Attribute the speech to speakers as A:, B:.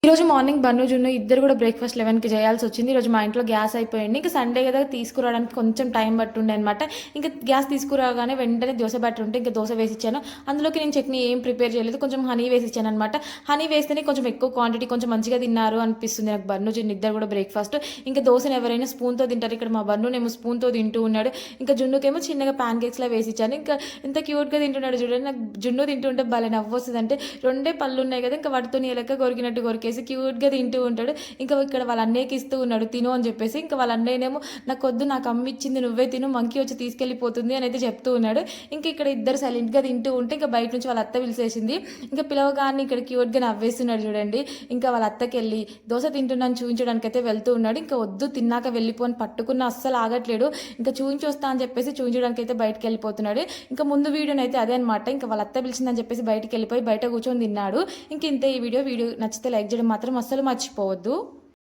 A: ఈరోజు morning bun, జున్ను ఇద్దరు కూడా బ్రేక్‌ఫాస్ట్ 11కి చేయాల్సి వచ్చింది. ఈరోజు మా ఇంట్లో గ్యాస్ అయిపోయింది. ఇంక సండే కదా తీసుకురావడానికి కొంచెం టైం పట్టుండే అనమాట. ఇంక గ్యాస్ తీసుకురాగానే వెంటనే దోస బ్యాటర్ ఉంటే ఇంక దోస వేసిచ్చాను. అందులోకి నేను చట్నీ ఏం ప్రిపేర్ చేయలేదు. కొంచెం హనీ వేసిచ్చాను అనమాట. హనీ వేస్తేనే కొంచెం ఎక్కువ క్వాంటిటీ కొంచెం మంచిగా తిన్నారు అనిపిస్తుంది నాకు. బన్ను, జున్ను ఇద్దరు కూడా బ్రేక్‌ఫాస్ట్. ఇంకా దోసని ఎవరైనా స్పూన్‌తో తింటారు. ఇక్కడ మా బన్నునేమో స్పూన్‌తో తింటూ ఉన్నాడు. ఇంకా జున్నుకేమో చిన్నగా ప్యాన్ కేక్స్‌లా వేసిచ్చాను. ఇంకా ఎంత క్యూట్‌గా తింటున్నాడు చూడండి. నాకు జున్ను తింటుంటే భలే నవ్వొస్తదంటే రెండే పళ్ళు ఉన్నాయి కదా! ఇంకా వాటితోని ఎలక కొరికినట్టు కొరికేసి క్యూట్‌గా తింటూ ఉంటాడు. ఇంకా ఇక్కడ వాళ్ళ అన్నయ్యకి ఇస్తూ ఉన్నాడు తిను అని చెప్పేసి. ఇంకా వాళ్ళ అన్నయ్యనేమో నాకొద్దు, నాకు అమ్మ ఇచ్చింది నువ్వే తిను, మంకీ వచ్చి తీసుకెళ్ళిపోతుంది అని అయితే చెప్తూ ఉన్నాడు. ఇంకా ఇక్కడ ఇద్దరు సైలెంట్‌గా తింటూ ఉంటే ఇంకా బయట నుంచి వాళ్ళ అత్త పిలిచేసింది. ఇంకా పిలవగానే ఇక్కడ క్యూట్‌గా నవ్వేస్తున్నాడు చూడండి. ఇంకా వాళ్ళ అత్తకెళ్ళి దోస తింటున్నాను చూయించడానికైతే వెళ్తూ ఉన్నాడు. ఇంకా వద్దు తిన్నాక వెళ్ళిపో అని పట్టుకున్న అస్సలు ఆగట్లేడు. ఇంకా చూయించొస్తా అని చెప్పేసి చూయించడానికైతే బయటకి వెళ్ళిపోతున్నాడు. ఇంకా ముందు వీడియోనైతే అదే అనమాట. ఇంకా వాళ్ళ అత్త పిలిచిందని చెప్పేసి బయటికి వెళ్ళిపోయి బయట కూర్చొని తిన్నాడు. ఇంక ఇంతే ఈ వీడియో నచ్చితే లైక్ చేయడం మాత్రం అస్సలు మర్చిపోవద్దు.